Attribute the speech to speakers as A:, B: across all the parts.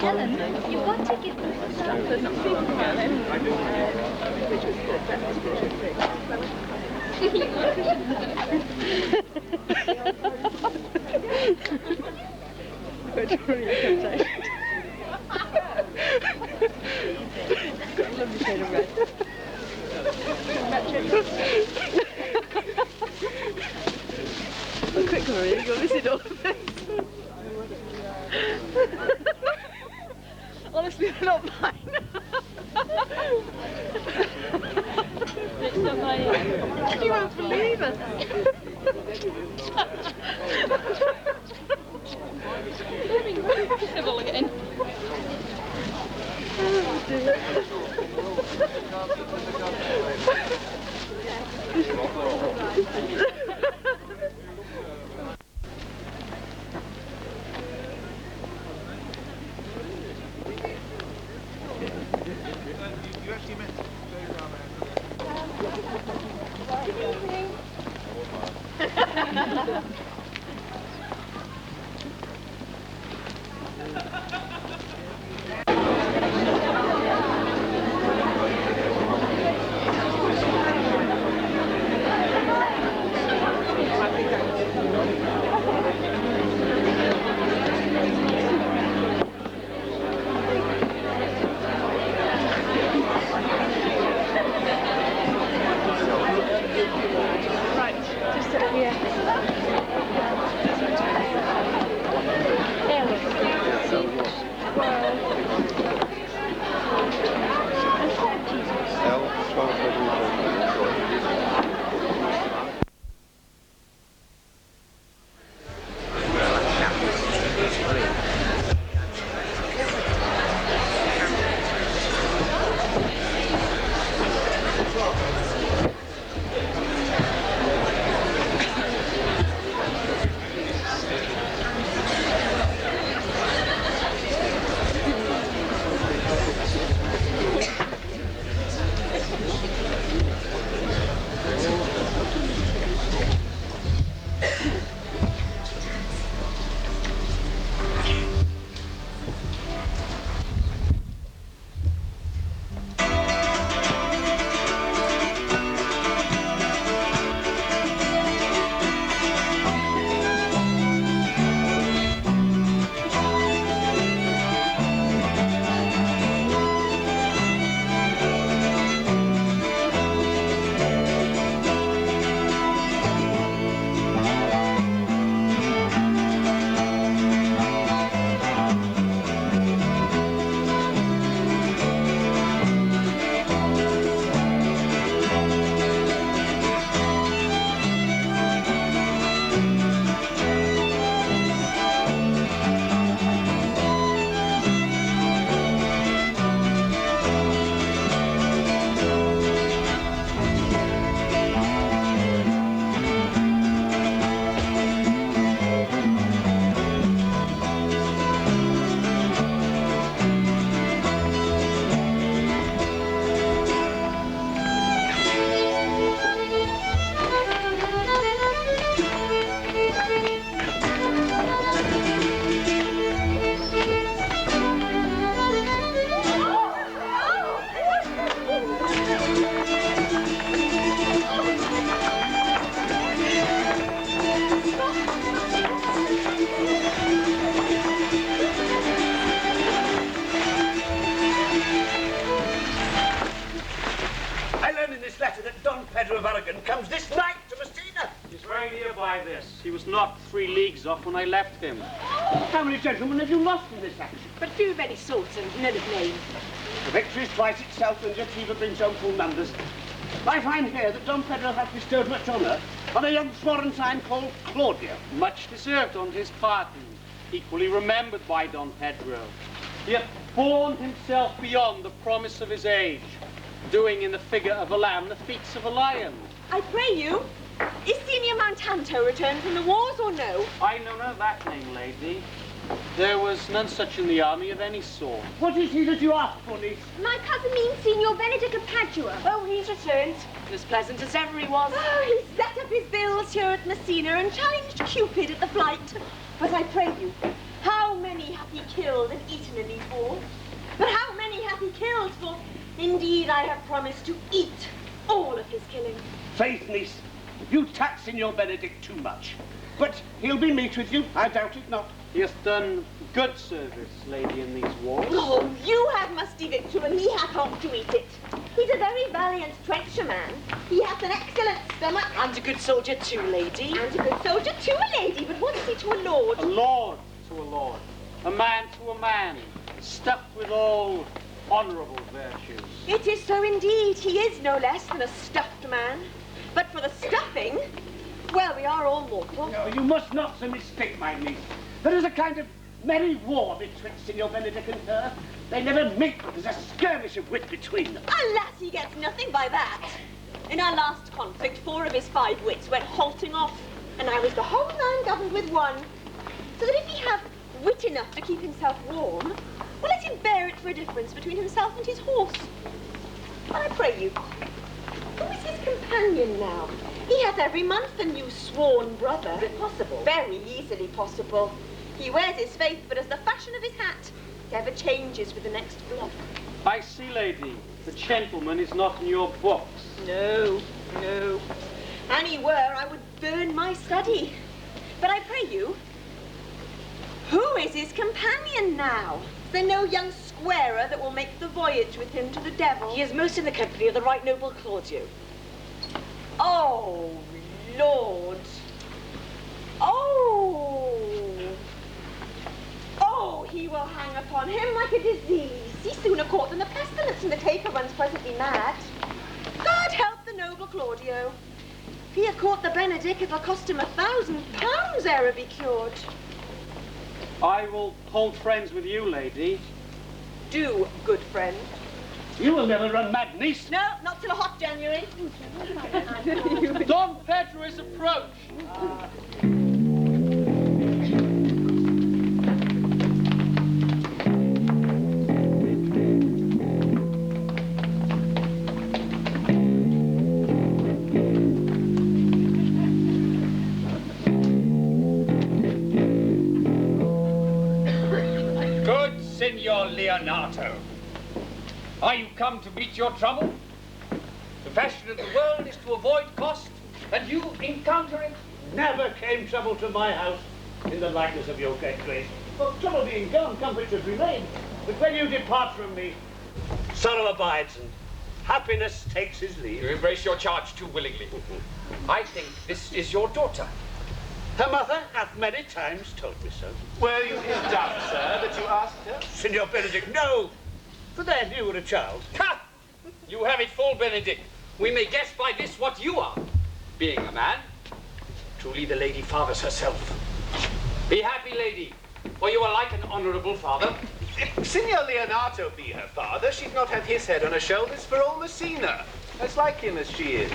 A: Helen, you've got tickets. Lovely shade of red. Oh, quick, Maria, you're missing all of this. Honestly, they're not mine. It's not mine. You won't believe it. Civil again. Oh, dear.
B: He was not 3 leagues off when I left him.
C: How many gentlemen have you lost in this action?
A: But few of any sorts and none of name.
C: The victory is twice itself, and yet Eva brings home full numbers. I find here that Don Pedro hath bestowed much honour on a young Florentine called Claudio.
B: Much deserved on his part, and equally remembered by Don Pedro. He hath borne himself beyond the promise of his age, doing in the figure of a lamb the feats of a lion.
A: I pray you, is Senior Montanto returned from the wars or no?
B: I know none of that name, lady. There was none such in the army of any sort.
C: What is he that you ask for, niece?
D: My cousin means Signor Benedict of Padua.
A: Oh, he's returned. As pleasant as ever he was.
D: Oh, he set up his bills here at Messina and challenged Cupid at the flight.
A: But I pray you, how many hath he killed and eaten in these wars?
D: But how many hath he killed? For indeed I have promised to eat all of his killing.
C: Faith, niece, you tax Signor Benedict too much. But he'll be meet with you, I doubt it not.
B: He hath done good service, lady, in these wars.
D: Oh, you have musty victual and he hath aught to eat it. He's a very valiant trencherman. He hath an excellent stomach.
A: And a good soldier too, lady.
D: And a good soldier to a lady, but what is he to a lord?
B: A lord to a lord. A man to a man. Stuffed with all honourable virtues.
D: It is so indeed. He is no less than a stuffed man. But for the stuffing, well, we are all mortal.
C: No, you must not so mistake my niece. There is a kind of merry war betwixt Signor Benedict and her. They never meet, but there's a skirmish of wit between them.
D: Alas, he gets nothing by that. In our last conflict, 4 of his 5 wits went halting off, and I was the whole man governed with 1. So that if he have wit enough to keep himself warm, well, let him bear it for a difference between himself and his horse. I pray you, who is his companion now? He hath every month a new sworn brother. Is it possible? Very easily possible. He wears his faith, but as the fashion of his hat, it ever changes with the next block.
B: I see, lady, the gentleman is not in your books.
D: No, no. An he were, I would burn my study. But I pray you, who is his companion now? Is there no young squarer that will make the voyage with him to the devil?
A: He is most in the company of the right noble Claudio.
D: Oh, Lord. Oh, he will hang upon him like a disease. He's sooner caught than the pestilence, and the taker runs presently mad. God help the noble Claudio. If he have caught the Benedict, it'll cost him £1,000 ere he be cured.
B: I will hold friends with you, lady.
D: Do, good friend.
C: You will never run mad, niece.
D: No, not till a hot January.
B: Don Pedro is approached.
E: Good Signor Leonato. Are you come to meet your trouble? The fashion of the world is to avoid cost, and you encounter it.
C: Never came trouble to my house in the likeness of your great grace. Well, trouble being gone, comfort should remain. But when you depart from me, sorrow abides and happiness takes his leave.
E: You embrace your charge too willingly. I think this is your daughter.
C: Her mother hath many times told me so.
F: Were you in doubt, sir, that you asked her?
C: Signor Benedict, no! For then you were a child.
E: Ha! You have it full, Benedict. We may guess by this what you are. Being a man, truly the lady fathers herself. Be happy, lady, for you are like an honourable father.
F: If Signor Leonato be her father, she'd not have his head on her shoulders for all Messina. As like him as she is.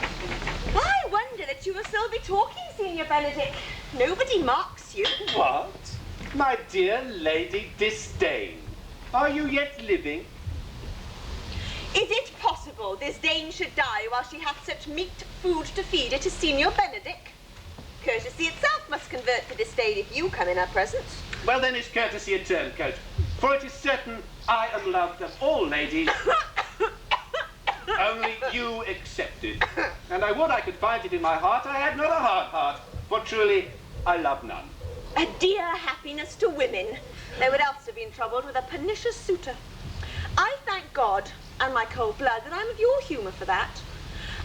D: I wonder that you will still be talking, Signor Benedict. Nobody marks you.
F: What? My dear Lady Disdain, are you yet living?
D: Is it possible this dame should die while she hath such meat food to feed it to Signor Benedict? Courtesy itself must convert to disdain if you come in her presence.
F: Well, then it's courtesy a turncoat. For it is certain I am loved of all ladies, only you excepted. And I would I could find it in my heart I had not a hard heart, for truly I love none.
D: A dear happiness to women. They would else have been troubled with a pernicious suitor. I thank God and my cold blood that I'm of your humour for that.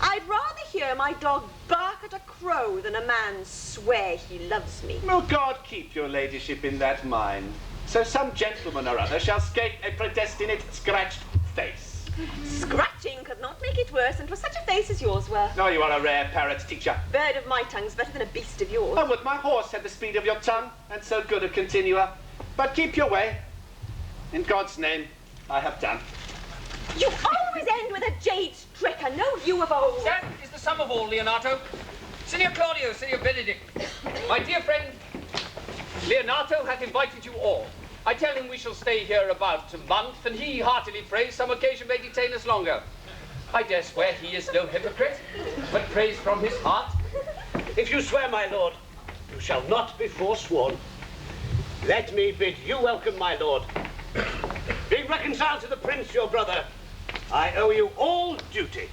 D: I'd rather hear my dog bark at a crow than a man swear he loves me.
F: Will God keep your ladyship in that mind, so some gentleman or other shall scape a predestinate scratched face.
D: Scratching could not make it worse, and 'twas such a face as yours were.
F: Oh, you are a rare parrot, teacher.
D: Bird of my tongue's better than a beast of yours.
F: Oh, would my horse had the speed of your tongue, and so good a continuer. But keep your way. In God's name, I have done.
D: You always end with a jade's trick, I know you of old.
E: That is the sum of all, Leonato. Signor Claudio, Signor Benedict. My dear friend, Leonato hath invited you all. I tell him we shall stay here about a month, and he heartily prays some occasion may detain us longer. I dare swear he is no hypocrite, but prays from his heart.
C: If you swear, my lord, you shall not be forsworn. Let me bid you welcome, my lord. Being reconciled to the prince, your brother, I owe you all duty.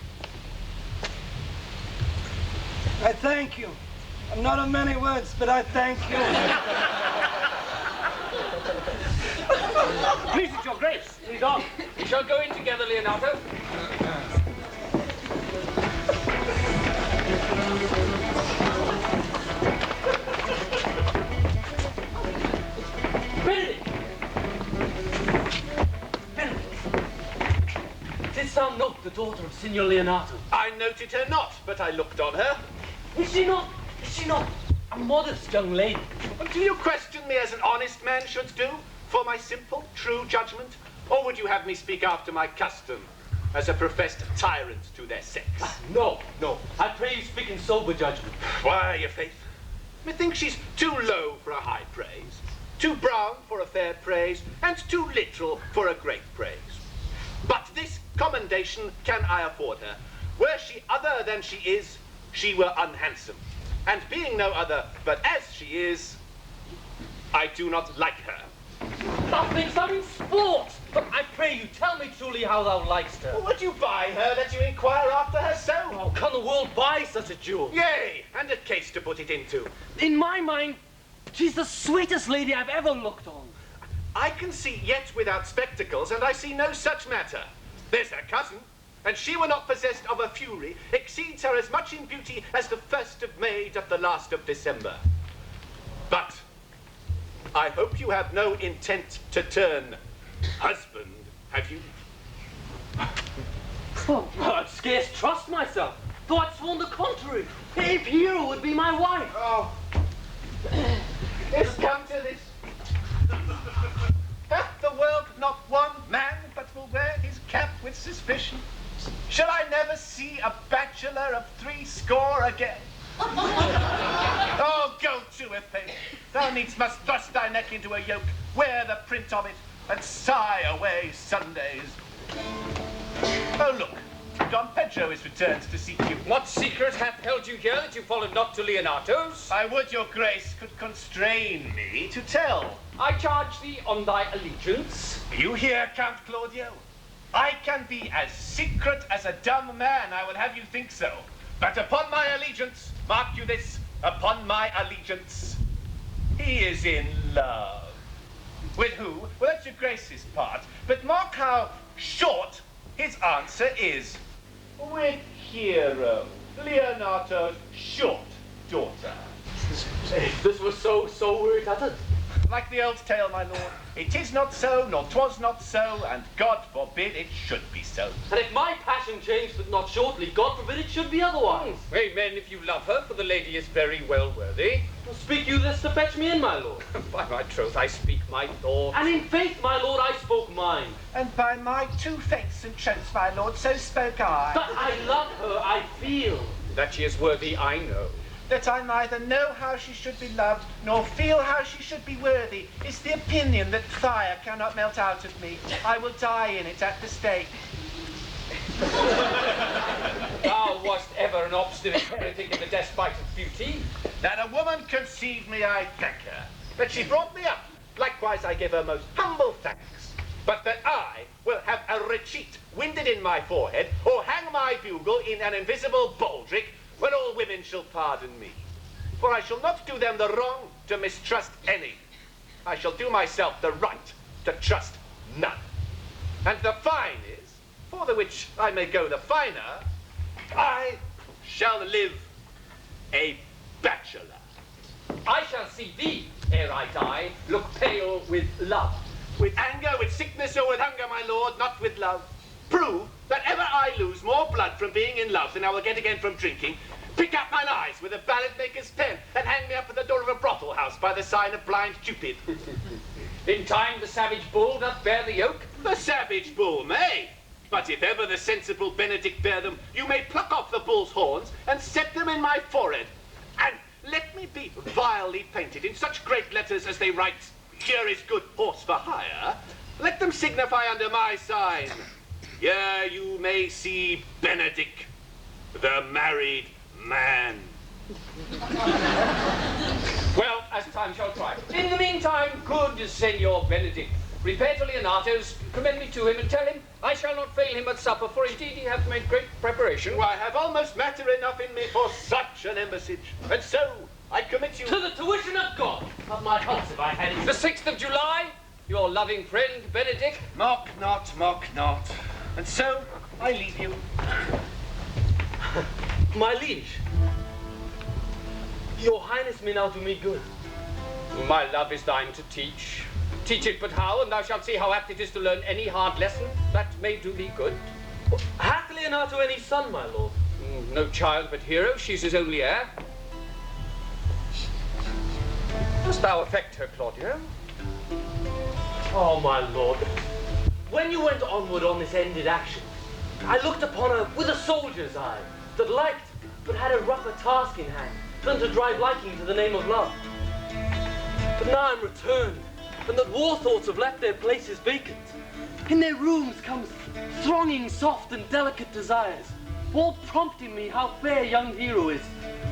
G: I thank you. I'm not of many words, but I thank you.
C: Please, it's your grace. Lead on.
E: We shall go in together, Leonato. Benedict! Didst thou note the daughter of Signor Leonato?
F: I noted her not, but I looked on her.
E: Is she not a modest young lady?
F: And do you question me as an honest man should do, for my simple, true judgment? Or would you have me speak after my custom, as a professed tyrant to their sex?
E: No. I pray you speak in sober judgment.
F: Why, your faith? Methinks she's too low for a high praise, too brown for a fair praise, and too literal for a great praise. But this commendation can I afford her. Were she other than she is, she were unhandsome. And being no other but as she is, I do not like her.
E: Thou thinkst I'm in sport, but I pray you, tell me truly how thou likest her.
F: Would you buy her that you inquire after her so?
E: How can the world buy such a jewel?
F: Yea, and a case to put it into.
E: In my mind, she's the sweetest lady I've ever looked on.
F: I can see yet without spectacles, and I see no such matter. There's her cousin, and she were not possessed of a fury, exceeds her as much in beauty as the 1st of May doth the last of December. But I hope you have no intent to turn husband, have you?
E: Well, I'd scarce trust myself, though I'd sworn the contrary. If Hero would be my wife.
F: Oh, it's come to this. Hath the world not one man but will wear his cap with suspicion? Shall I never see a bachelor of 80 again? Oh, go to it, faith. Thou needs must thrust thy neck into a yoke, wear the print of it, and sigh away Sundays. Oh, look, Don Pedro is returned to seek you.
E: What secret hath held you here that you followed not to Leonato's?
F: I would your grace could constrain me to tell.
E: I charge thee on thy allegiance.
F: You hear, Count Claudio? I can be as secret as a dumb man, I would have you think so. But upon my allegiance, mark you this, upon my allegiance, he is in love. With who? Well, that's your grace's part. But mark how short his answer is. With Hero, Leonato's short daughter.
E: If this was so were it uttered.
F: Like the old tale, my lord, it is not so, nor 'twas not so, and God forbid it should be so.
E: And if my passion changed but not shortly, God forbid it should be otherwise. Amen, if you love her, for the lady is very well worthy. Well, speak you this to fetch me in, my lord. By my troth, I speak my thoughts. And in faith, my lord, I spoke mine.
F: And by my 2 faiths and troths, my lord, so spoke I.
E: But I love her, I feel. That she is worthy, I know.
F: That I neither know how she should be loved, nor feel how she should be worthy, is the opinion that fire cannot melt out of me. I will die in it at the stake.
E: Thou wast ever an obstinate heretic in the despite of beauty.
F: That a woman conceived me, I thank her. That she brought me up, likewise I give her most humble thanks. But that I will have a retreat winded in my forehead, or hang my bugle in an invisible baldric, when all women shall pardon me. For I shall not do them the wrong to mistrust any. I shall do myself the right to trust none. And the fine is, for the which I may go the finer, I shall live a bachelor.
E: I shall see thee, ere I die, look pale with love.
F: With anger, with sickness, or with hunger, my lord, not with love. Prove that ever I lose more blood from being in love than I will get again from drinking. Pick up mine eyes with a ballet maker's pen and hang me up at the door of a brothel house by the sign of blind Cupid.
E: In time the savage bull doth bear the yoke.
F: The savage bull may, but if ever the sensible Benedict bear them, you may pluck off the bull's horns and set them in my forehead. And let me be vilely painted in such great letters as they write, "Here is good horse for hire." Let them signify under my sign, "Here you may see Benedict, the married man."
E: Well, as time shall try. In the meantime, good Senor Benedict, repair to Leonato's, commend me to him, and tell him I shall not fail him at supper, for indeed he hath made great preparation.
F: I have almost matter enough in me for such an embassage, and so I commit you
E: To the tuition of God.
C: Of my pulse, if I had it.
E: The 6th of July, your loving friend, Benedict.
F: Mock not, mock not. And so I leave you.
H: My liege, your highness may now do me good.
E: My love is thine to teach. Teach it but how, and thou shalt see how apt it is to learn any hard lesson that may do thee good.
H: Hath Leonato any son, my lord?
E: No child but Hero, she's his only heir. Dost thou affect her, Claudio?
H: Oh, my lord, when you went onward on this ended action, I looked upon her with a soldier's eye, that liked, but had a rougher task in hand, than to drive liking to the name of love. But now I'm returned, and that war thoughts have left their places vacant. In their rooms comes thronging soft and delicate desires, all prompting me how fair young Hero is,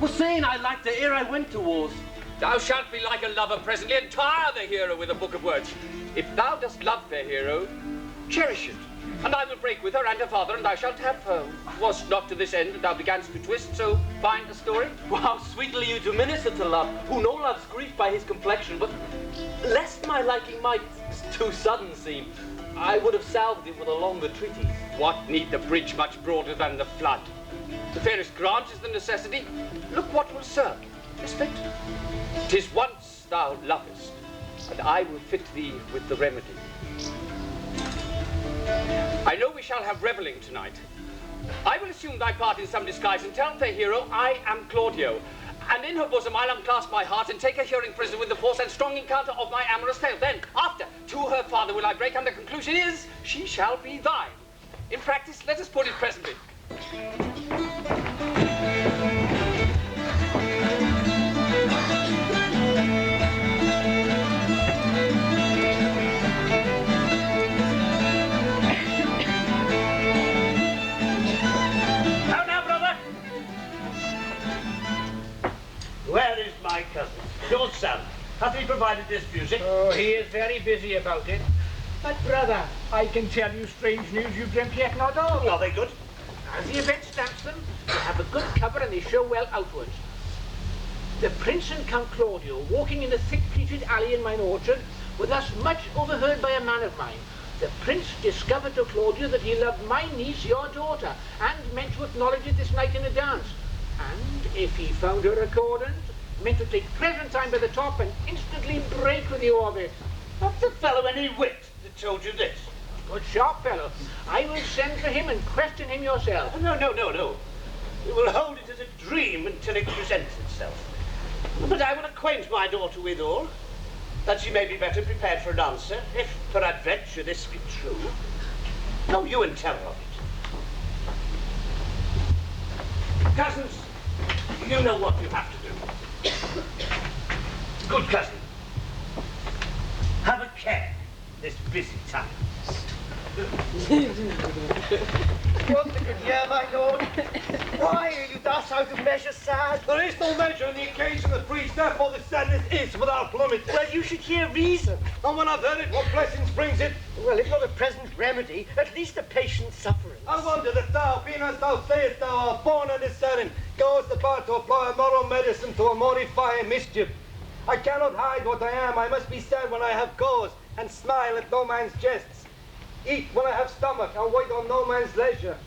H: was saying I liked her ere I went to wars.
E: Thou shalt be like a lover presently, and tire the hero with a book of words. If thou dost love fair Hero, cherish it, and I will break with her and her father, and thou shalt have her. Was not to this end that thou beganst to twist so fine a story?
H: How sweetly you do minister to love, who know love's grief by his complexion, but lest my liking might too sudden seem, I would have salved it with a longer treatise.
E: What need the bridge much broader than the flood? The fairest grant is the necessity. Look what will serve. Respect. 'Tis once thou lovest, and I will fit thee with the remedy. I know we shall have revelling tonight. I will assume thy part in some disguise and tell fair Hero I am Claudio, and in her bosom I'll unclasp my heart and take her hearing prisoner with the force and strong encounter of my amorous tale. Then, after, to her father will I break, and the conclusion is, she shall be thine. In practice, let us put it presently.
C: Where is my cousin, your son? Hath he provided this music?
I: Oh, he is very busy about it. But, brother, I can tell you strange news you dreamt yet not of.
C: Are they good?
I: As the event stamps them, they have a good cover and they show well outwards. The Prince and Count Claudio, walking in a thick-pleated alley in mine orchard, were thus much overheard by a man of mine. The Prince discovered to Claudio that he loved my niece, your daughter, and meant to acknowledge it this night in a dance. And if he found her accordant, meant to take pleasant time by the top and instantly break with you of it.
C: Not the fellow any wit that told you this.
I: Good sharp fellow. I will send for him and question him yourself.
C: No. We will hold it as a dream until it presents itself. But I will acquaint my daughter withal, that she may be better prepared for an answer, if peradventure this be true. Go you and tell her of it. Cousins, you know what you have to do. Good cousin, have a care this busy time.
G: What the good year, my lord? Why are you thus out of measure sad? There is no measure in the occasion that breeds, therefore the sadness is without plummet. Well, you should hear reason. And when I've heard it, what blessings brings it? Well, if not a present remedy, at least a patient suffering. I wonder that thou, being as thou sayest thou art born undiscerning, goest about to apply a moral medicine to a mortifying mischief. I cannot hide what I am. I must be sad when I have cause, and smile at no man's jests. Eat when I have stomach, and wait on no man's leisure.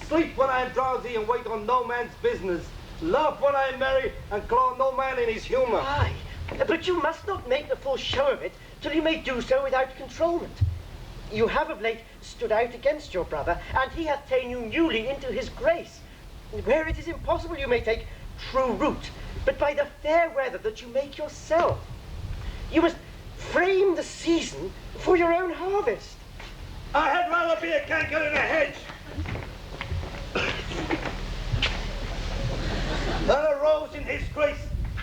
G: Sleep when I am drowsy and wait on no man's business. Laugh when I am merry and claw no man in his humour.
J: Aye, but you must not make a full show of it till you may do so without controlment. You have of late stood out against your brother, and he hath ta'en you newly into his grace. Where it is impossible you may take true root, but by the fair weather that you make yourself. You must frame the season for your own harvest.
G: I had rather be a canker in a hedge than a rose in his grace,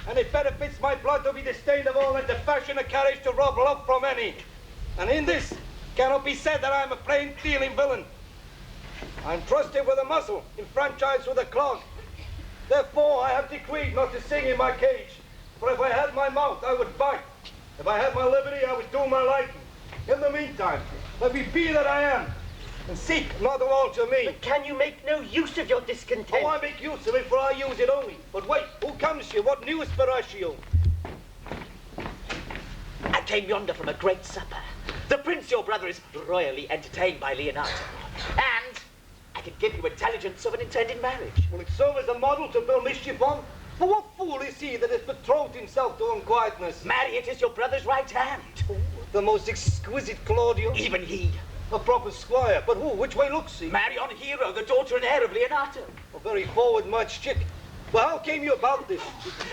G: and it benefits my blood to be disdained of all than to fashion a carriage to rob love from any. And in this cannot be said that I am a plain dealing villain. I am trusted with a muzzle, enfranchised with a clog. Therefore I have decreed not to sing in my cage, for if I had my mouth I would bite. If I had my liberty I would do my liking. In the meantime, let me be that I am, and seek not to alter me.
J: But can you make no use of your discontent?
G: Oh, I make use of it, for I use it only. But wait, who comes here? What news, Horatio?
K: I came yonder from a great supper. The prince, your brother, is royally entertained by Leonardo. And I can give you intelligence of an intended marriage.
G: Will it serve as a model to build mischief on? For what fool is he that has betrothed himself to unquietness?
K: Marry, it is your brother's right hand.
G: Oh, the most exquisite Claudio.
K: Even he.
G: A proper squire. But who? Which way looks he?
K: Marry on Hero, the daughter and heir of Leonardo.
G: A very forward much chick. Well, how came you about this?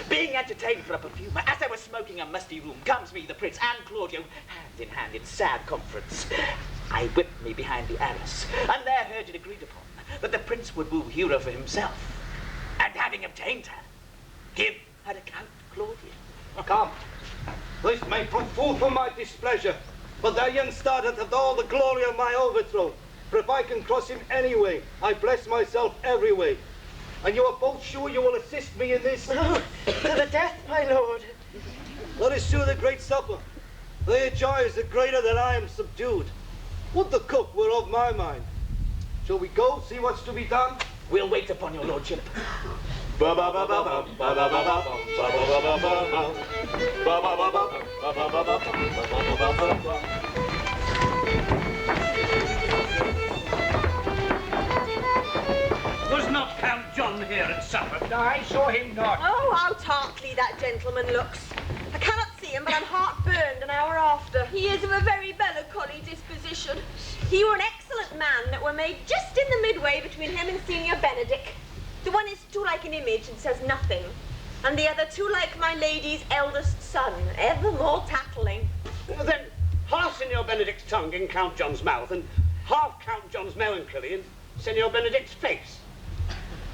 K: Being entertained for a perfumer, as I was smoking a musty room, comes me, the prince, and Claudio, hand in hand in sad conference. I whipped me behind the arras, and there heard it agreed upon that the prince would woo Hero for himself. And having obtained her, give her account Claudio.
G: Come, this may prove food for my displeasure, but that young starter hath all the glory of my overthrow. For if I can cross him any way, I bless myself every way. And you are both sure you will assist me in this?
J: Oh, to the death, my lord.
G: Let us do the great supper. Their joy is the greater that I am subdued. Would the cook were of my mind. Shall we go, see what's to be done?
K: We'll wait upon your lordship.
C: Was not Count John here at supper?
I: No, I saw him not.
D: Oh, how tartly that gentleman looks. I cannot see him, but I'm heartburned an hour after. He is of a very melancholy disposition. He were an excellent man that were made just in the midway between him and Senior Benedict. The one is too like an image and says nothing, and the other too like my lady's eldest son, ever more tattling.
C: Then half Senor Benedict's tongue in Count John's mouth, and half Count John's melancholy in Senor Benedict's face.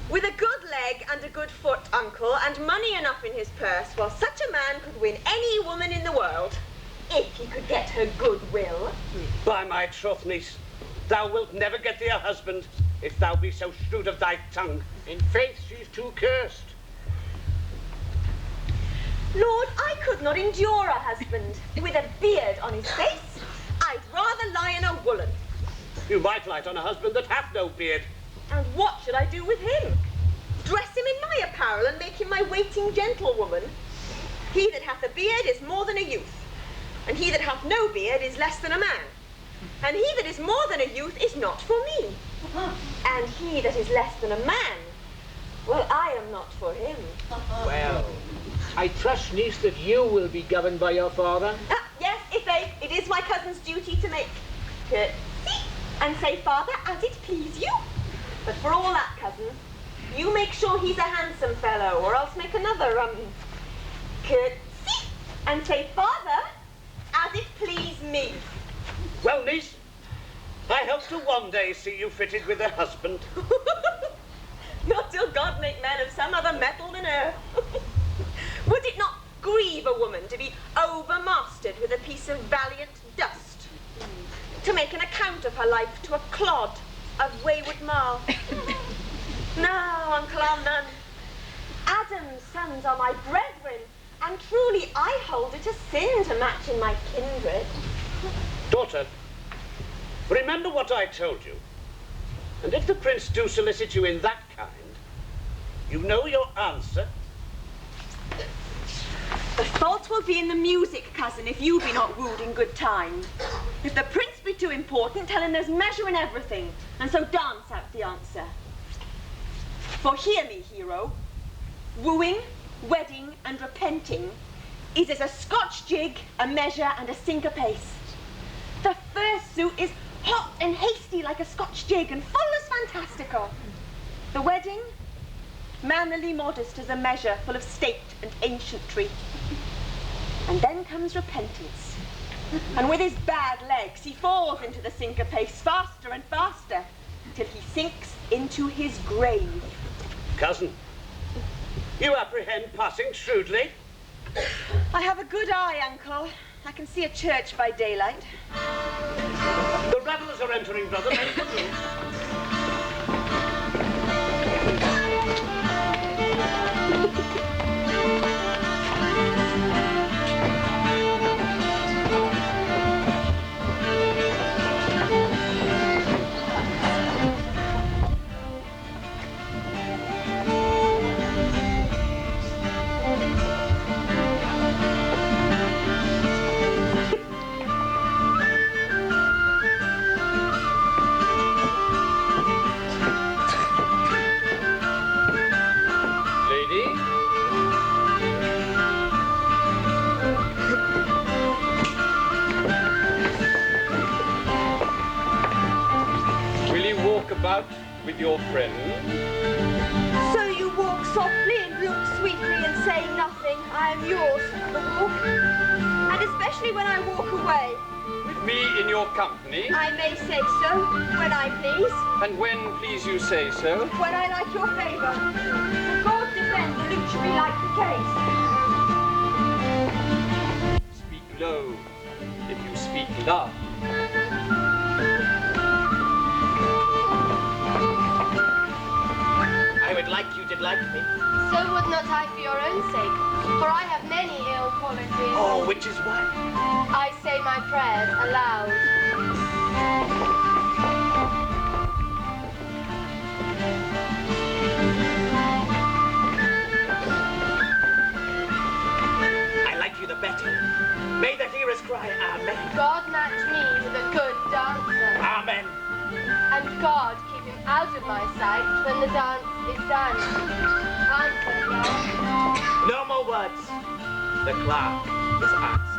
D: With a good leg and a good foot, uncle, and money enough in his purse, well, such a man could win any woman in the world, if he could get her goodwill.
C: By my troth, niece, thou wilt never get thee a husband if thou be so shrewd of thy tongue.
I: In faith, she's too cursed.
D: Lord, I could not endure a husband with a beard on his face. I'd rather lie in a woolen.
C: You might light on a husband that hath no beard.
D: And what should I do with him? Dress him in my apparel and make him my waiting gentlewoman? He that hath a beard is more than a youth, and he that hath no beard is less than a man. And he that is more than a youth is not for me. And he that is less than a man, well, I am not for him.
I: Well, I trust, niece, that you will be governed by your father.
D: Yes, it is my cousin's duty to make curtsy and say, Father, as it please you. But for all that, cousin, you make sure he's a handsome fellow, or else make another, curtsy and say, Father, as it please me.
C: Well, niece, I hope to one day see you fitted with a husband.
D: Not till God make men of some other metal than earth. Would it not grieve a woman to be overmastered with a piece of valiant dust? To make an account of her life to a clod of wayward marl? No, uncle, I'll none. Adam's sons are my brethren, and truly I hold it a sin to match in my kindred.
C: Daughter, remember what I told you. And if the prince do solicit you in that kind, you know your answer.
D: The fault will be in the music, cousin, if you be not wooed in good time. If the prince be too important, tell him there's measure in everything, and so dance out the answer. For hear me, hero. Wooing, wedding, and repenting is as a Scotch jig, a measure, and a syncopace. The first suit is hot and hasty like a Scotch jig and full as fantastical. The wedding, mannerly modest as a measure, full of state and ancientry. And then comes repentance. And with his bad legs, he falls into the syncopace faster and faster, till he sinks into his grave.
C: Cousin, you apprehend passing shrewdly.
D: I have a good eye, Uncle. I can see a church by daylight.
C: The revellers are entering, brother. Make good room.
E: About with your friend.
D: So you walk softly and look sweetly and say nothing. I am yours for the walk. And especially when I walk away.
E: With me in your company?
D: I may say so, when I please.
E: And when please you say so?
D: When I like your favour. For God defend the lute should be like the case.
E: Speak low, if you speak loud.
K: I would like you did like me.
L: So would not I for your own sake, for I have many ill qualities.
K: Oh, which is what?
L: I say my prayers aloud.
K: I like you the better. May the hearers cry, Amen.
L: God match me with a good dancer.
K: Amen.
L: And God keep him out of my sight when the dance is done. Answer, Lord.
K: No more words. The clown is answered.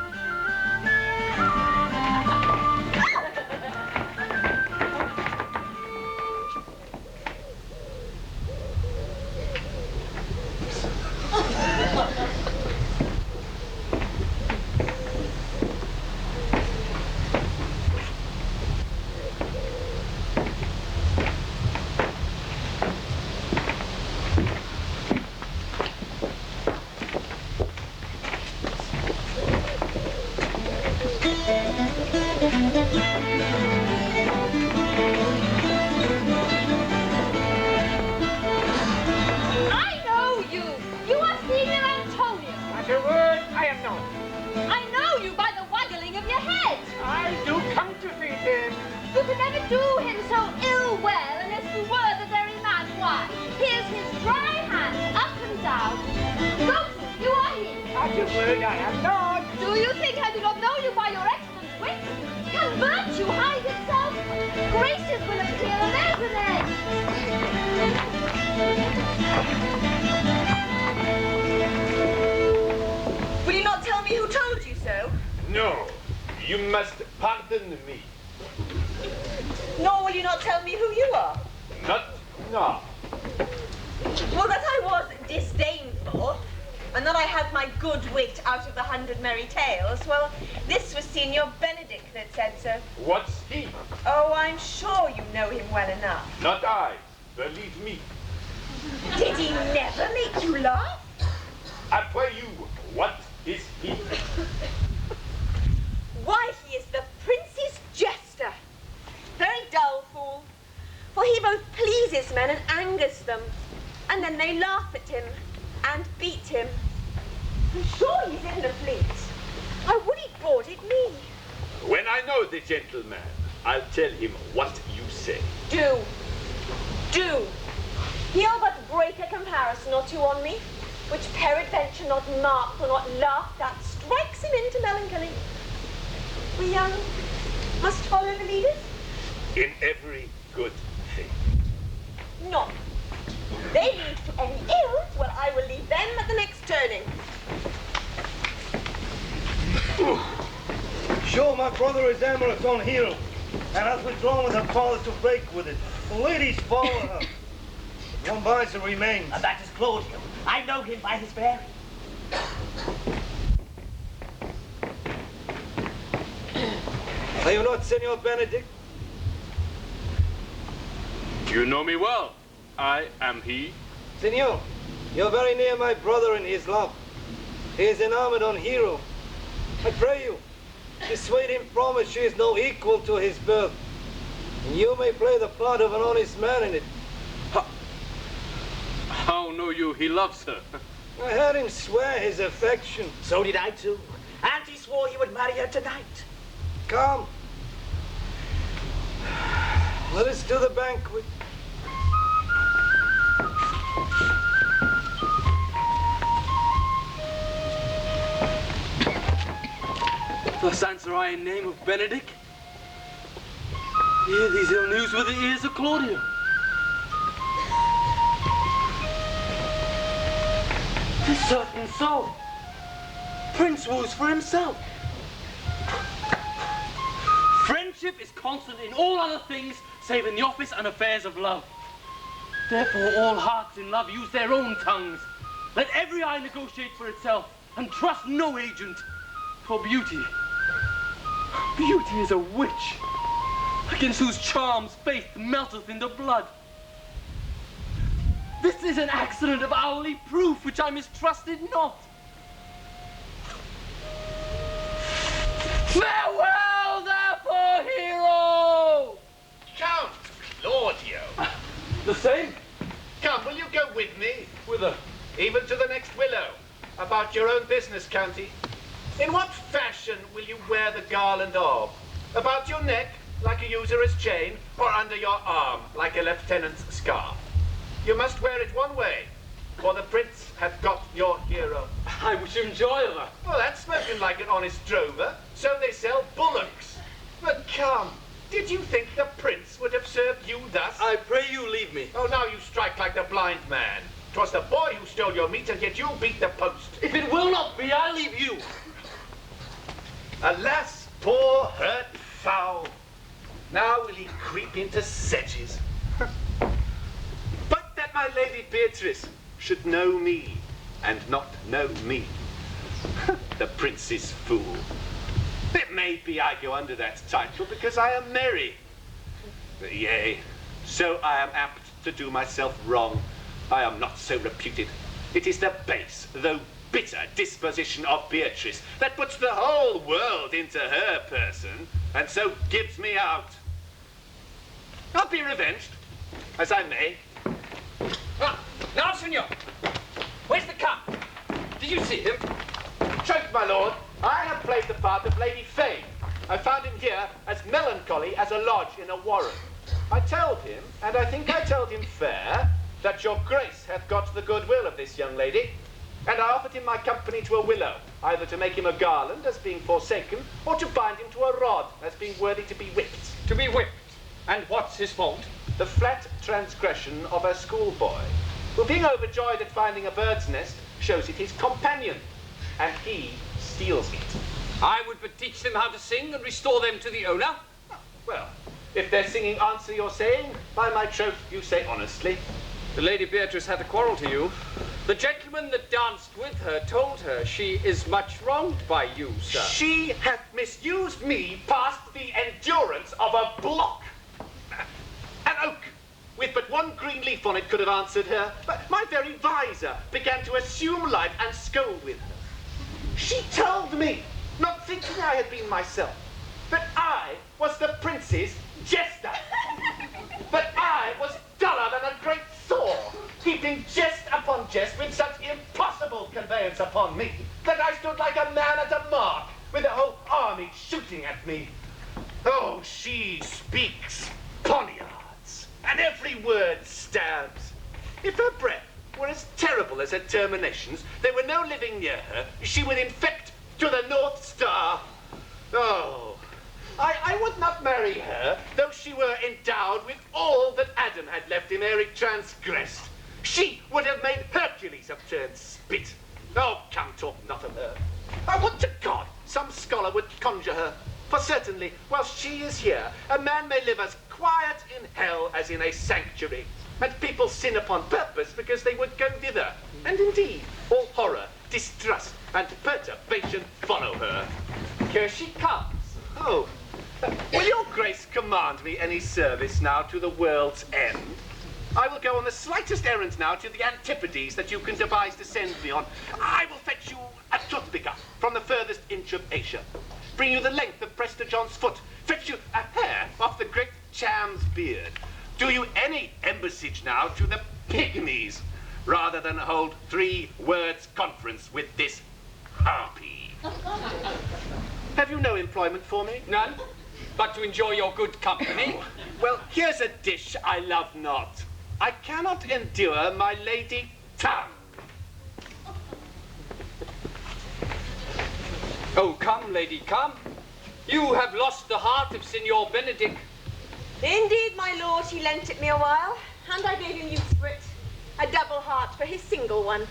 L: I know you! You are Senior Antonio!
I: At a word, I am not.
L: I know you by the waggling of your head!
I: I do counterfeit him.
L: You could never do him so ill well unless you were the very man. Why? Here's his dry hand, up and down. Rosen, you are he.
I: At a word, I am not.
L: Do you think I do not know you by your excellent wit? Can virtue hide itself? Graces will appear, and there's an end.
D: Will you not tell me who told you so?
F: No, you must pardon me.
D: Nor will you not tell me who you are?
F: Not now.
D: Well, that I was disdainful, and that I had my good wit out of the 100 merry tales, well, this was Signor Benedict that said so.
F: What's he?
D: Oh, I'm sure you know him well enough.
F: Not I. Believe me.
D: Did he never make you laugh?
F: I pray you, what is he?
D: Why, he is the prince's jester. Very dull fool, for he both pleases men and angers them, and then they laugh at him and beat him. I'm sure he's in the fleet. I would he boarded me.
F: When I know the gentleman, I'll tell him what you say.
D: Do. He'll but break a comparison or two on me, which peradventure not marked or not laughed at strikes him into melancholy. We must follow the leaders?
F: In every good thing.
D: Not They lead to any ill, well, I will leave them at the next turning.
G: Sure, my brother is Amorous on Hero, and has withdrawn with her father to break with it. The ladies follow her. One buys the remains.
K: And that is Claudio. I know him by his bearing.
G: Are you not Senor Benedict?
M: You know me well. I am he.
G: Senor, you're very near my brother in his love. He is enamored on Hero. I pray you, dissuade him from it. She is no equal to his birth. And you may play the part of an honest man in it.
M: How know you he loves her?
G: I heard him swear his affection.
K: So did I too. And he swore he would marry her tonight.
G: Come. Let us do the banquet.
H: Thus answer I in name of Benedict. Hear these ill news with the ears of Claudio. 'Tis certain so. Prince woos for himself. Friendship is constant in all other things save in the office and affairs of love. Therefore all hearts in love use their own tongues. Let every eye negotiate for itself and trust no agent. For beauty is a witch, against whose charms faith melteth into blood. This is an accident of hourly proof, which I mistrusted not. Farewell, therefore, hero!
F: Count Claudio.
H: The same?
F: Come, will you go with me?
H: Whither?
F: Even to the next willow. About your own business, County. In what fashion will you wear the garland of? About your neck, like a usurer's chain, or under your arm, like a lieutenant's scarf? You must wear it one way, for the prince hath got your hero.
H: I wish him joy of her.
F: Well, that's spoken like an honest drover. So they sell bullocks. But come, did you think the prince would have served you thus?
H: I pray you leave me.
F: Oh, now you strike like the blind man. 'Twas the boy who stole your meat, and yet you beat the post.
H: If it will not be, I leave you.
F: Alas, poor hurt fowl. Now will he creep into sedges. But that my Lady Beatrice should know me, and not know me. The prince's fool. It may be I go under that title because I am merry. Yea, so I am apt to do myself wrong. I am not so reputed. It is the base, though bitter disposition of Beatrice that puts the whole world into her person, and so gives me out. I'll be revenged, as I may.
E: Now, senor, where's the Count? Did you see him?
F: Troth, my lord, I have played the part of Lady Fame. I found him here as melancholy as a lodge in a warren. I told him, and I think I told him fair, that your grace hath got the goodwill of this young lady, and I offered him my company to a willow, either to make him a garland as being forsaken, or to bind him to a rod as being worthy to be whipped.
E: To be whipped. And what's his fault?
F: The flat transgression of a schoolboy, who being overjoyed at finding a bird's nest, shows it his companion, and he steals it.
E: I would but teach them how to sing and restore them to the owner.
F: Well, if their singing answer your saying, by my troth you say honestly.
E: The Lady Beatrice had a quarrel to you. The gentleman that danced with her told her she is much wronged by you, sir.
F: She hath misused me past the endurance of a block. An oak with but one green leaf on it could have answered her, but my very visor began to assume life and scold with her. She told me, not thinking I had been myself, that I was the prince's jester. That I was duller than a great saw, heaping jest upon jest with such impossible conveyance upon me, that I stood like a man at a mark, with the whole army shooting at me. Oh, she speaks poniards, and every word stabs. If her breath were as terrible as her terminations, there were no living near her, she would infect to the North Star. Oh, I would not marry her, though she were endowed with all that Adam had left him ere he transgressed. She would have made Hercules have turned spit. Oh, come, talk not of her. I would to God some scholar would conjure her. For certainly, while she is here, a man may live as quiet in hell as in a sanctuary. And people sin upon purpose because they would go thither. And indeed, all horror, distrust, and perturbation follow her. Here she comes. Oh, will your grace command me any service now to the world's end? I will go on the slightest errand now to the Antipodes that you can devise to send me on. I will fetch you a toothpicker from the furthest inch of Asia. Bring you the length of Prester John's foot. Fetch you a hair off the great Cham's beard. Do you any embassage now to the Pygmies, rather than hold 3 words conference with this harpy. Have you no employment for me?
E: None, but to enjoy your good company.
F: Well, here's a dish I love not. I cannot endure my lady tongue.
E: Oh, come, lady, come. You have lost the heart of Signor Benedict.
D: Indeed, my lord, he lent it me a while, and I gave him use for it. A double heart for his single one.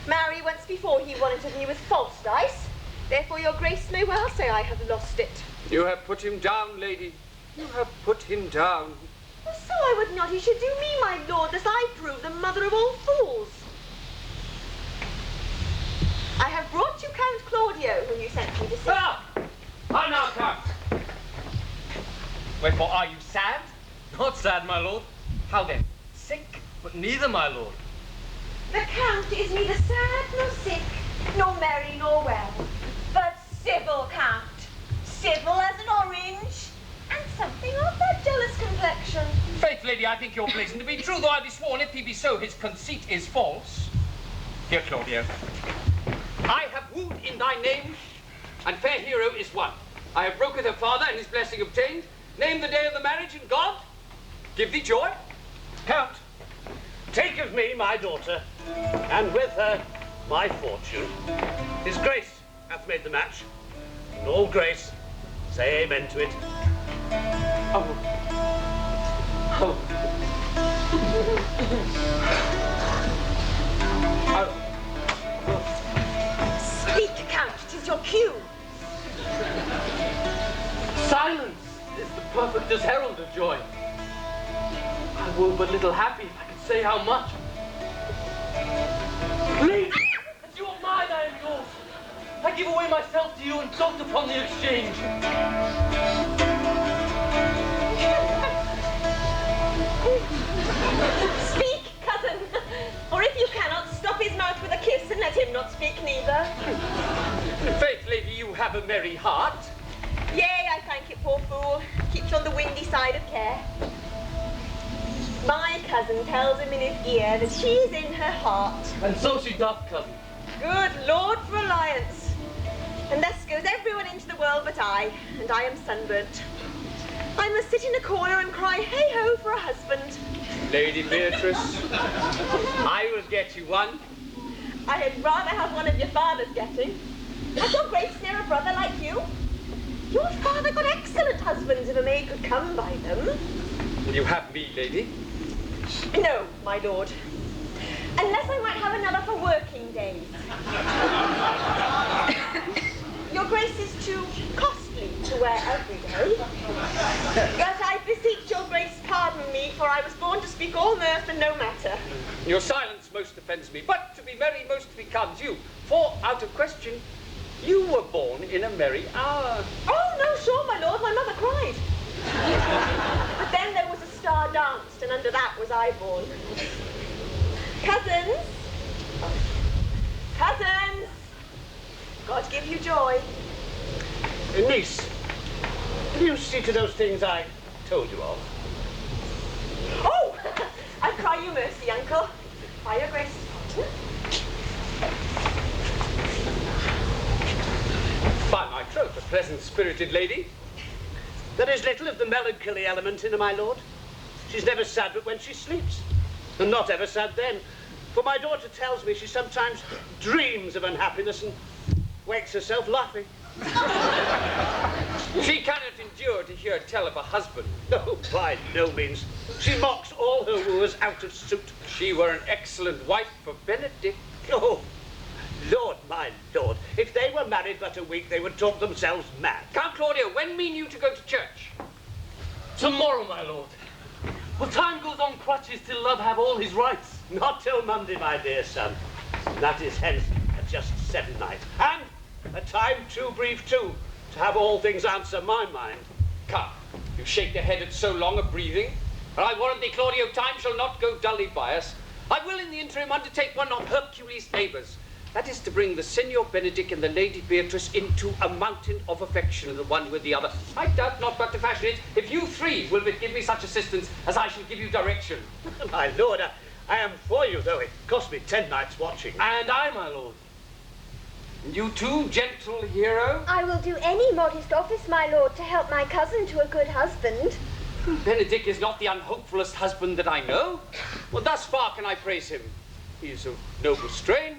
D: Marry, once before he wanted me with false dice. Therefore your grace may well say I have lost it.
E: You have put him down, lady. You have put him down.
D: Well, so I would not he should do me, my lord, as I prove the mother of all fools. I have brought you Count Claudio, whom you sent me to see.
E: Ah! I now come.
H: Wherefore, are you sad? Not sad, my lord. How then? Sick? But neither, my lord.
D: The Count is neither sad nor sick, nor merry nor well, but civil, Count. Civil as an orange, and something of that jealous complexion.
E: Faith, lady, I think your blazon to be true, though I be sworn if he be so, his conceit is false. Here, Claudio. I have wooed in thy name, and fair hero is one. I have broken her father and his blessing obtained. Name the day of the marriage, and God give thee joy.
C: Count, take of me my daughter, and with her my fortune. His grace hath made the match, and all grace say amen to it.
E: Oh. Oh.
D: Speak, Count, 'tis your cue.
H: Silence is the perfectest herald of joy. I were but little happy if I could say how much. Please, as you are mine, I am yours. I give away myself to you and dote upon the exchange.
D: Speak, cousin, or if you cannot, stop his mouth with a kiss and let him not speak neither.
E: Faith, lady, you have a merry heart.
D: Yea, I thank it, poor fool. Keeps on the windy side of care. My cousin tells him in his ear that she is in her heart.
H: And so she doth, cousin.
D: Good Lord for alliance. And thus goes everyone into the world but I, and I am sunburnt. I must sit in a corner and cry hey-ho for a husband.
E: Lady Beatrice, I will get you one.
D: I had rather have one of your father's getting. Has your grace near a brother like you? Your father got excellent husbands if a maid could come by them.
E: Will you have me, lady?
D: No, my lord. Unless I might have another for working days. Your grace is too costly to wear every day. Yet I beseech your grace pardon me, for I was born to speak all mirth and no matter.
E: Your silence most offends me, but to be merry most becomes you. For, out of question, you were born in a merry hour.
D: Oh, no, sure, my lord, my mother cried. But then there was a star danced, and under that was I born. Cousins! Cousins! God give you joy.
C: Niece, will you see to those things I told you of?
D: Oh! I cry you mercy, uncle. By your grace.
E: By my troth, a pleasant-spirited lady.
C: There is little of the melancholy element in her, my lord. She's never sad but when she sleeps, and not ever sad then. For my daughter tells me she sometimes dreams of unhappiness and wakes herself laughing.
E: She cannot endure to hear tell of a husband.
C: No, by no means. She mocks all her wooers out of suit.
E: She were an excellent wife for Benedict.
C: Oh, Lord, my lord, if they were married but a week, they would talk themselves mad.
E: Count Claudio, when mean you to go to church?
H: Tomorrow, my lord. Well, time goes on crutches till love have all his rights.
C: Not till Monday, my dear son. That is hence at just 7 nights. And a time too brief, too, to have all things answer my mind.
E: Come, you shake your head at so long a breathing. But I warrant thee, Claudio, time shall not go dully by us. I will in the interim undertake one of Hercules' labours. That is to bring the Signor Benedict and the Lady Beatrice into a mountain of affection, the one with the other. I doubt not but to fashion it, if you three will but give me such assistance as I shall give you direction.
C: My lord, I am for you, though it cost me 10 nights watching.
H: And I, my lord.
E: And you too, gentle hero?
L: I will do any modest office, my lord, to help my cousin to a good husband.
E: Benedict is not the unhopefullest husband that I know. Well, thus far can I praise him. He is of noble strain,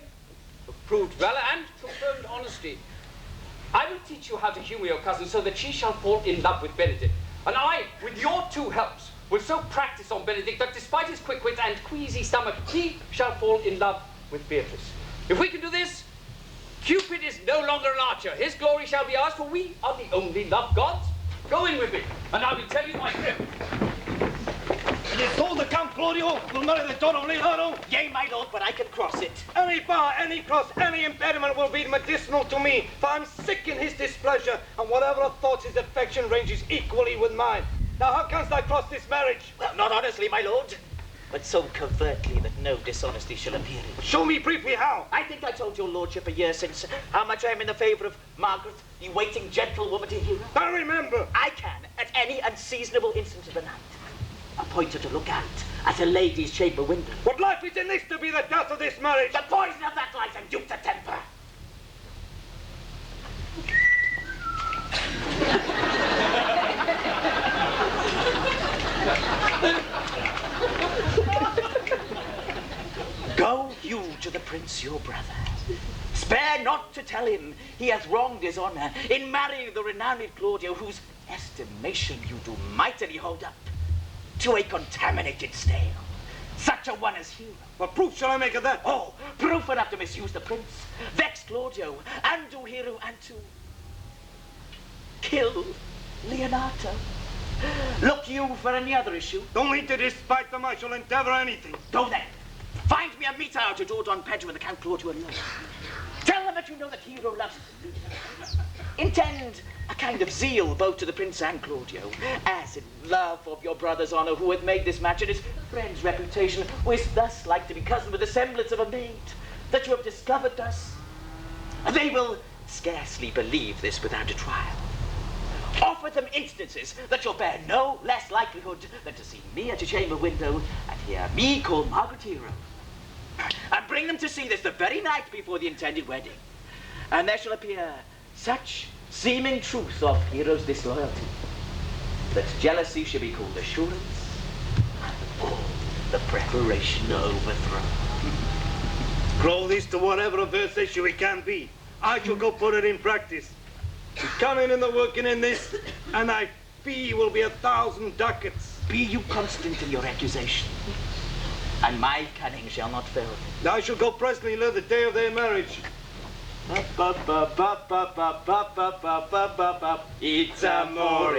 E: of proved valour, and confirmed honesty. I will teach you how to humour your cousin so that she shall fall in love with Benedict. And I, with your two helps, will so practice on Benedict that despite his quick wit and queasy stomach, he shall fall in love with Beatrice. If we can do this, Cupid is no longer an archer. His glory shall be ours, for we are the only love gods. Go in with me, and I will tell you my trip.
G: It is told the Count Claudio will marry the daughter of Leonardo.
K: Yea, my lord, but I can cross it.
G: Any bar, any cross, any impediment will be medicinal to me, for I'm sick in his displeasure, and whatever thoughts his affection ranges equally with mine. Now, how canst thou cross this marriage?
K: Well, not honestly, my lord, but so covertly that no dishonesty shall appear in it.
G: Show me briefly how.
K: I think I told your lordship a year since how much I am in the favour of Margaret, the waiting gentlewoman to hero.
G: I remember.
K: I can, at any unseasonable instant of the night, appoint her to look out at a lady's chamber window.
G: What life is in this to be the death of this marriage?
K: The poison of that light and duped her temper. Go you to the prince, your brother. Spare not to tell him he hath wronged his honour in marrying the renowned Claudio, whose estimation you do mightily hold up to a contaminated stale. Such a one as hero.
G: What proof shall I make of that?
K: Oh, proof enough to misuse the prince, vex Claudio, and do hero, and to kill Leonardo. Look you for any other issue?
G: Only to despite them I shall endeavour anything.
K: Go then. Find me a meter to do Don Pedro and the Count Claudio alone. Tell them that you know that hero loves them. Intend a kind of zeal both to the prince and Claudio, as in love of your brother's honour, who hath made this match, and his friend's reputation, who is thus like to be cousin with the semblance of a maid, that you have discovered thus. They will scarcely believe this without a trial. Offer them instances that shall bear no less likelihood than to see me at a chamber window and hear me call Margaret hero. And bring them to see this the very night before the intended wedding. And there shall appear such seeming truth of hero's disloyalty that jealousy shall be called assurance and all the preparation overthrow.
G: Grow this to whatever averse issue it can be. I shall go put it in practice. You come in the working in this, and thy fee will be 1,000 ducats.
K: Be you constant in your accusation, and my cunning shall not fail me.
G: I shall go presently learn the day of their marriage.
K: It's amore.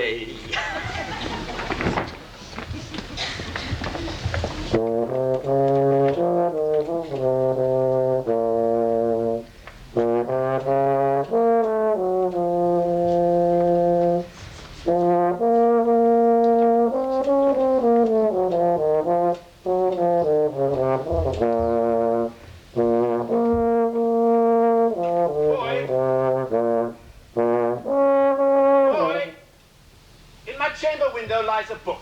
F: In my chamber window lies a book.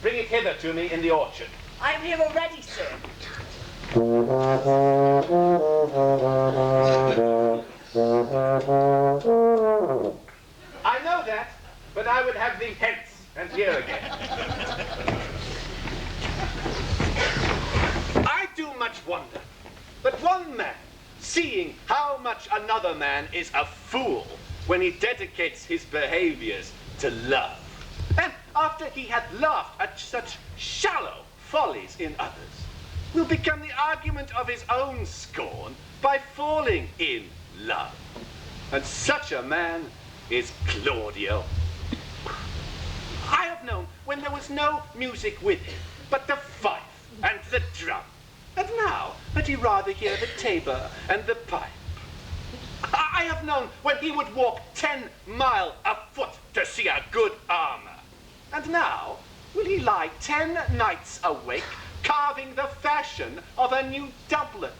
F: Bring it hither to me in the orchard.
K: I'm here already, sir.
F: I know that, but I would have thee hence and here again. I do much wonder that one man, seeing how much another man is a fool, when he dedicates his behaviors to love. And after he had laughed at such shallow follies in others, will become the argument of his own scorn by falling in love. And such a man is Claudio. I have known when there was no music with him, but the fife and the drum. And now that he rather hear the tabor and the pipe. I have known when he would walk 10 miles afoot to see a good armor. And now will he lie 10 nights awake, carving the fashion of a new doublet.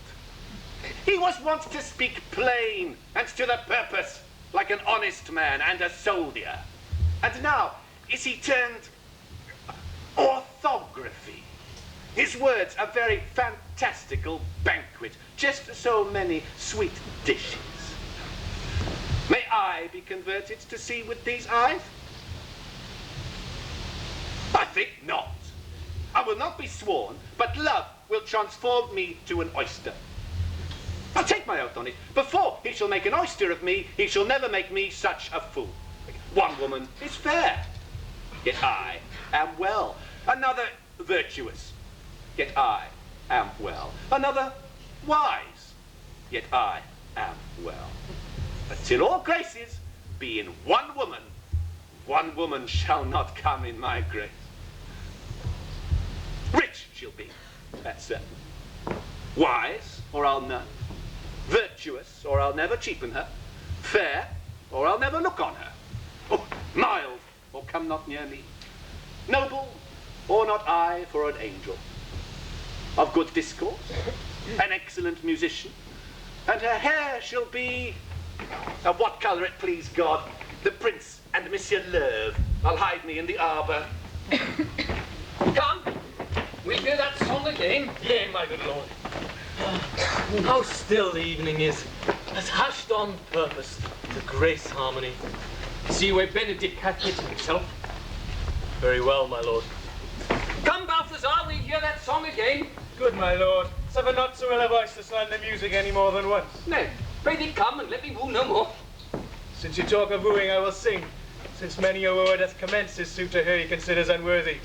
F: He was wont to speak plain and to the purpose, like an honest man and a soldier. And now is he turned orthography. His words a very fantastical banquet, just so many sweet dishes. May I be converted to see with these eyes? I think not. I will not be sworn, but love will transform me to an oyster. I'll take my oath on it. Before he shall make an oyster of me, he shall never make me such a fool. One woman is fair, yet I am well. Another virtuous, yet I am well. Another wise, yet I am well. But till all graces be in one woman shall not come in my grace. Rich she'll be, that's certain. Wise, or I'll none. Virtuous, or I'll never cheapen her. Fair, or I'll never look on her. Oh, mild, or come not near me. Noble, or not I for an angel. Of good discourse, an excellent musician, and her hair shall be of what colour it please God, the Prince and Monsieur Love. I'll hide me in the arbour.
H: Come, we'll hear that song again. Yea, my good lord. How still the evening is, as hushed on purpose to grace harmony. See where Benedict hath hid himself. Very well, my lord. Come, Balthazar, we'll hear that song again.
G: Good, my lord. Suffer not so ill a voice to slander music any more than once.
H: Nay, pray thee come and let me woo no more.
G: Since you talk of wooing, I will sing, since many a wooer doth commence his suit to her he considers unworthy.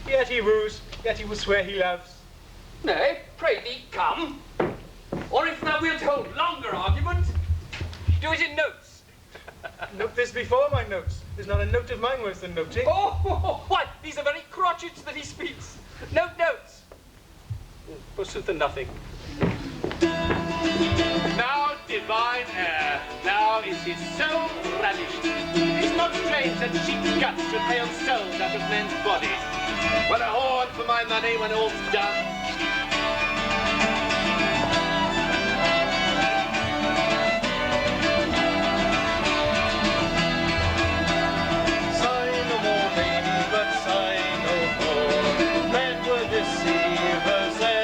G: Yet he woos, yet he will swear he loves.
H: Nay, pray thee come. Or if thou wilt hold longer argument, do it in notes.
G: Note this before my notes. There's not a note of mine worth the noting.
H: Oh, why, these are very crotchets that he speaks. Notes.
G: Forsooth and nothing.
F: Now divine air, now is his soul ravished. It's not strange that cheap guts should hail souls out of men's bodies. What a horn for my money when all's done.
G: Sigh no more, lady, but sigh no more. Men were deceivers ever.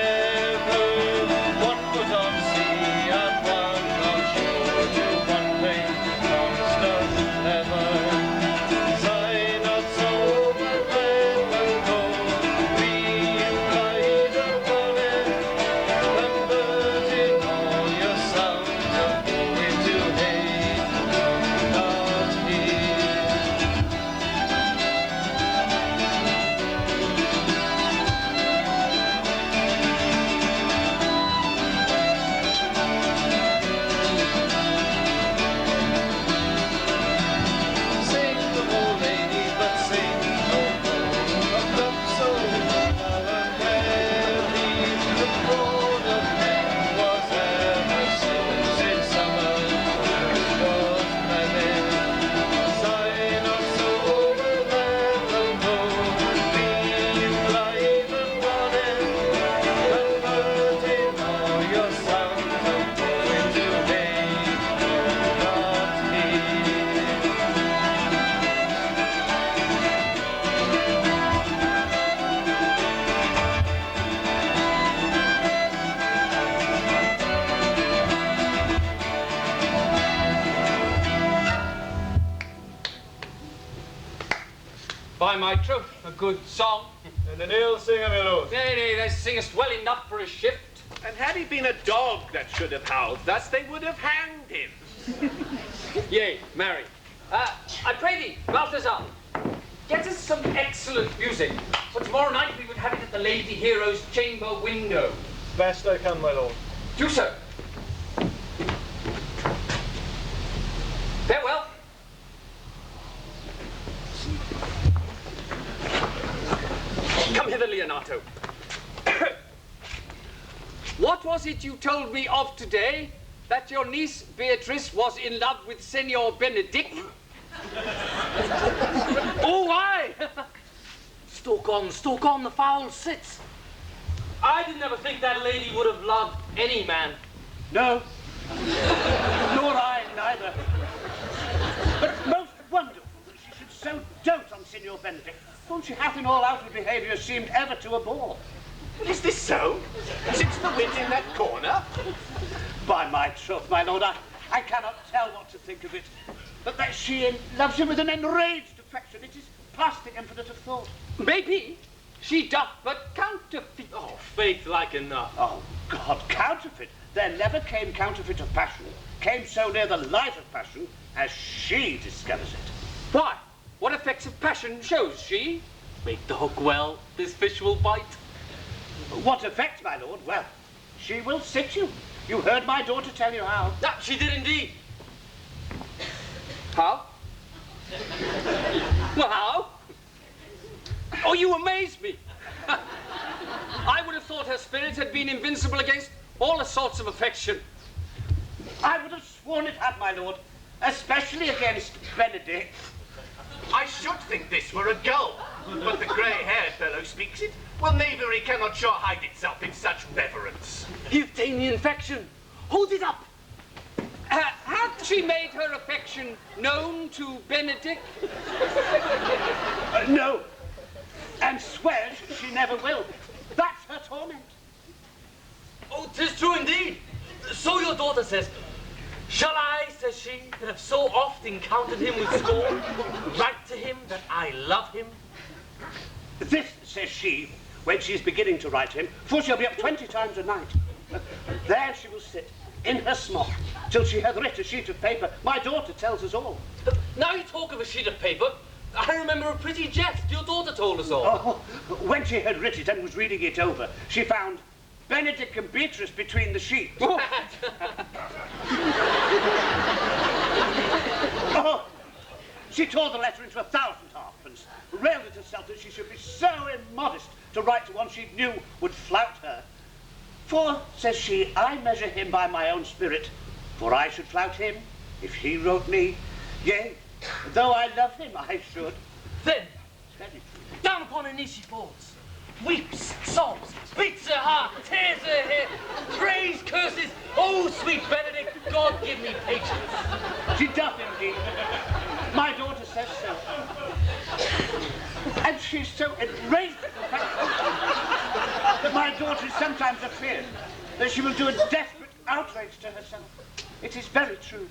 G: One put on sea and one on shore, to one plain constant ever. Sigh not so, but let them go. We implied upon it, converting all your sounds of woe into hate. Not here. Sing no more, lady, but sing no more. Of love so melancholy, the chord of men was ever since in summer was pleasant. Sigh not so, but let them go. Be blithe and running, converting all your sounds of woe into hate. Not here.
H: By my troth, a good song.
G: And an ill singer, my lord.
H: Nay, thou singest well enough for a shift.
F: And had he been a dog that should have howled thus, they would have hanged him.
E: Yea, marry. I pray thee, Balthazar, get us some excellent music, for tomorrow night we would have it at the Lady Hero's chamber window.
G: Best I can, my lord.
E: Do so. Farewell. Come hither, Leonato. What was it you told me of today? That your niece Beatrice was in love with Senor Benedict? Oh, why?
H: Stalk on, the fowl sits. I did never think that lady would have loved any man.
C: No, nor I neither. But most wonderful that she should so dote on Signor Benedict, whom she hath in all outward behaviour seemed ever to abhor.
F: Is this so? Sits the wit in that corner?
C: By my troth, my lord, I cannot tell what to think of it. But that she loves him with an enraged affection, it is past the infinite of thought.
E: Maybe she doth but counterfeit.
H: Oh, faith like enough.
C: Oh, God, counterfeit. There never came counterfeit of passion, came so near the light of passion as she discovers it.
E: Why? What effects of passion shows she?
H: Make the hook well, this fish will bite.
C: What effect, my lord? Well, she will sit you. You heard my daughter tell you how.
H: Ah, she did indeed.
E: How? Well, how? Oh, you amaze me. I would have thought her spirit had been invincible against all assaults of affection.
C: I would have sworn it had, my lord, especially against Benedict.
F: I should think this were a gull, but the grey-haired fellow speaks it. Well, knavery cannot sure hide itself in such reverence.
H: You've taken the infection. Hold it up.
E: Hath she made her affection known to Benedict?
C: No, and swears she never will. That's her torment.
H: Oh, 'tis true indeed. So your daughter says. Shall I, says she, that have so oft encountered him with scorn, write to him that I love him?
C: This, says she, when she is beginning to write him, for she'll be up 20 times a night. There she will sit, in her smock, till she hath writ a sheet of paper. My daughter tells us all.
H: Now you talk of a sheet of paper, I remember a pretty jest your daughter told us all.
C: Oh, when she had writ it and was reading it over, she found Benedict and Beatrice between the sheets. Oh, she tore the letter into 1,000 halfpence, railed at herself that she should be so immodest to write to one she knew would flout her. For, says she, I measure him by my own spirit, for I should flout him if he wrote me. Yea, though I love him, I should.
H: Then, down upon her knees she falls, weeps, sobs, beats her heart, tears her hair, prays, curses. Oh, sweet Benedict, God give me patience.
C: She doth indeed. My daughter says so. And she's so enraged at the fact that my daughter is sometimes afeard that she will do a desperate outrage to herself. It is very true.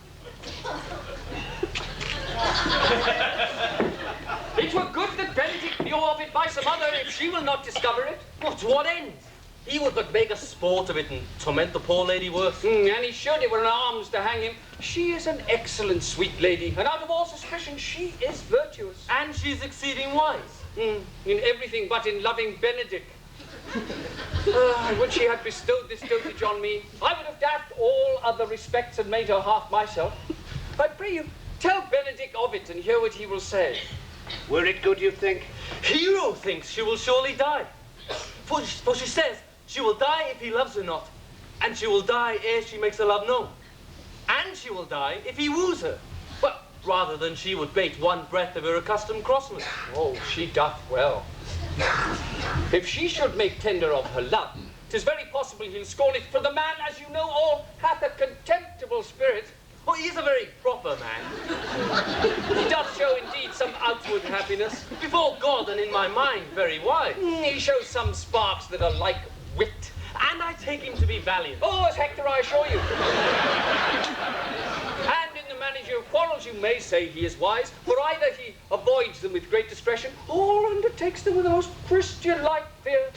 E: It were good that Benedict knew of it by some other, if she will not discover it.
H: What, to what end? He would but make a sport of it and torment the poor lady worse.
E: And he should, it were in arms to hang him. She is an excellent sweet lady, and out of all suspicion, she is virtuous.
H: And she's exceeding wise.
E: In everything but in loving Benedict. Would she had bestowed this dotage on me, I would have daffed all other respects and made her half myself. I pray you, tell Benedict of it and hear what he will say.
C: Were it good, you think?
H: Hero thinks she will surely die. For she says she will die if he loves her not, and she will die ere she makes her love known. And she will die if he woos her. But rather than she would bate one breath of her accustomed crossness.
E: Oh, she doth well. If she should make tender of her love, 'tis very possible he'll scorn it, for the man, as you know all, hath a contemptible spirit.
H: Oh, he is a very proper man.
E: He doth show indeed some outward happiness.
H: Before God and in my mind, very wise.
E: He shows some sparks that are like wit.
H: And I take him to be valiant.
E: Oh, as Hector, I assure you. And in the managing of quarrels, you may say he is wise, for either he avoids them with great discretion, or undertakes them with the most Christian-like fear.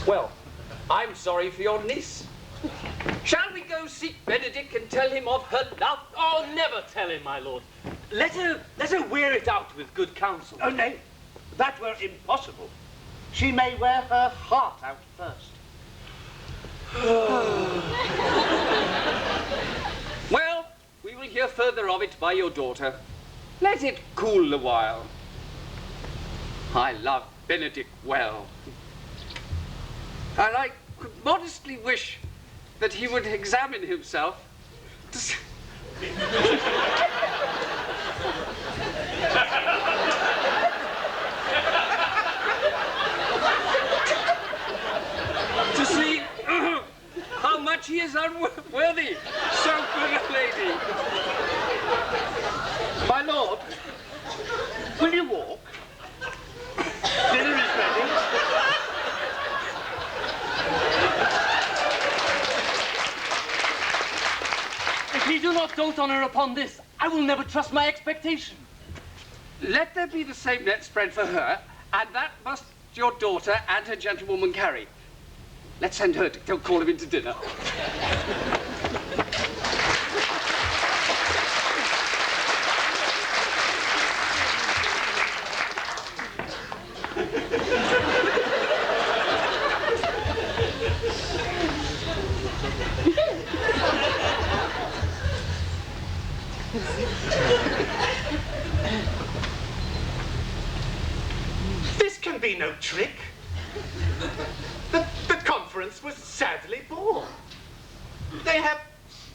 E: Well, I'm sorry for your niece. Shall we go seek Benedict and tell him of her love?
H: Oh, never tell him, my lord. Let her wear it out with good counsel.
C: Oh, nay, that were impossible. She may wear her heart out first.
E: Well, we will hear further of it by your daughter. Let it cool a while. I love Benedict well. And I could modestly wish that he would examine himself to see... to see how much he is unworthy so good a lady.
C: My lord, will you walk? Dinner is ready.
H: If he do not dote on her upon this, I will never trust my expectation.
E: Let there be the same net spread for her, and that must your daughter and her gentlewoman carry. Let's send her to call him into dinner.
F: This can be no trick. The conference was sadly born. They have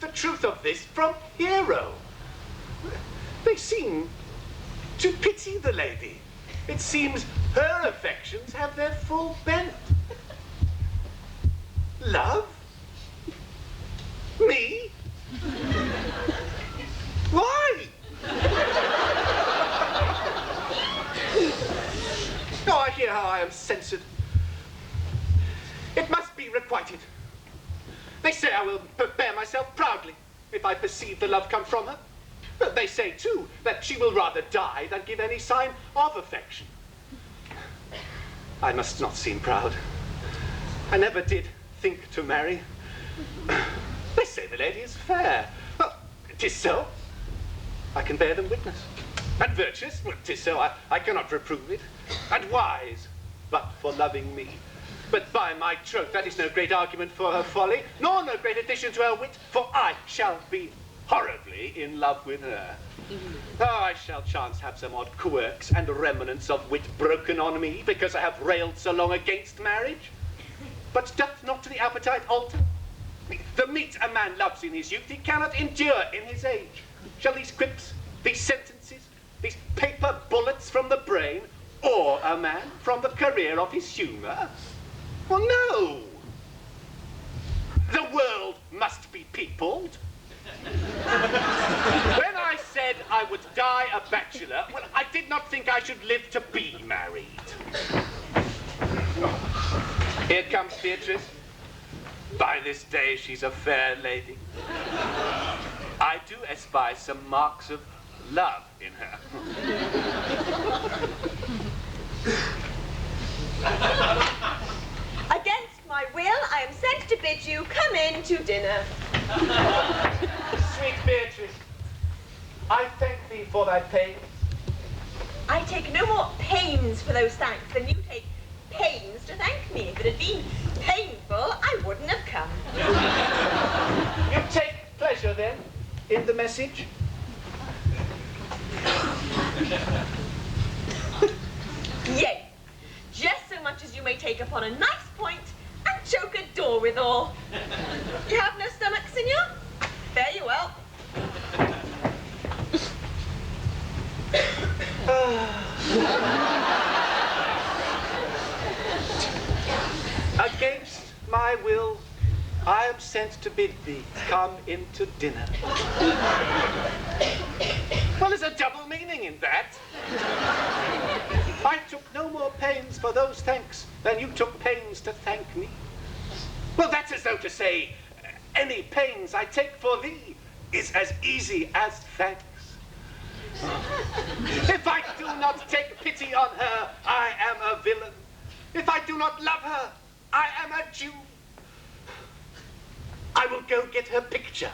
F: the truth of this from Hero. They seem to pity the lady. It seems her affections have their full bent. Love? Me? Why? Oh, I hear how I am censored. It must be requited. They say I will bear myself proudly if I perceive the love come from her. But they say, too, that she will rather die than give any sign of affection. I must not seem proud. I never did think to marry. They say the lady is fair. Well, 'tis so. I can bear them witness. And virtuous, well, 'tis so, I cannot reprove it. And wise, but for loving me. But by my troth, that is no great argument for her folly, nor no great addition to her wit, for I shall be horribly in love with her. Oh, I shall chance have some odd quirks and remnants of wit broken on me, because I have railed so long against marriage. But doth not the appetite alter? The meat a man loves in his youth, he cannot endure in his age. Shall these quips, these sentences, these paper bullets from the brain, awe a man from the career of his humour? Well, no. The world must be peopled. When I said I would die a bachelor, well, I did not think I should live to be married. Here comes Beatrice. By this day, she's a fair lady. I do espy some marks of love in her.
D: Against my will, I am sent to bid you come in to dinner.
F: Sweet Beatrice, I thank thee for thy pains.
D: I take no more pains for those thanks than you take pains to thank me. If it had been painful, I wouldn't have come.
F: You take pleasure, then, in the message?
D: Yea, just so much as you may take upon a nice point and choke a door withal. You have no stomach, senor? Fare you well.
F: Against my will, I am sent to bid thee come into dinner. Well, there's a double meaning in that. I took no more pains for those thanks than you took pains to thank me. Well, that's as though to say, any pains I take for thee is as easy as thanks. If I do not take pity on her, I am a villain. If I do not love her, I am a Jew.
C: I will go get her picture.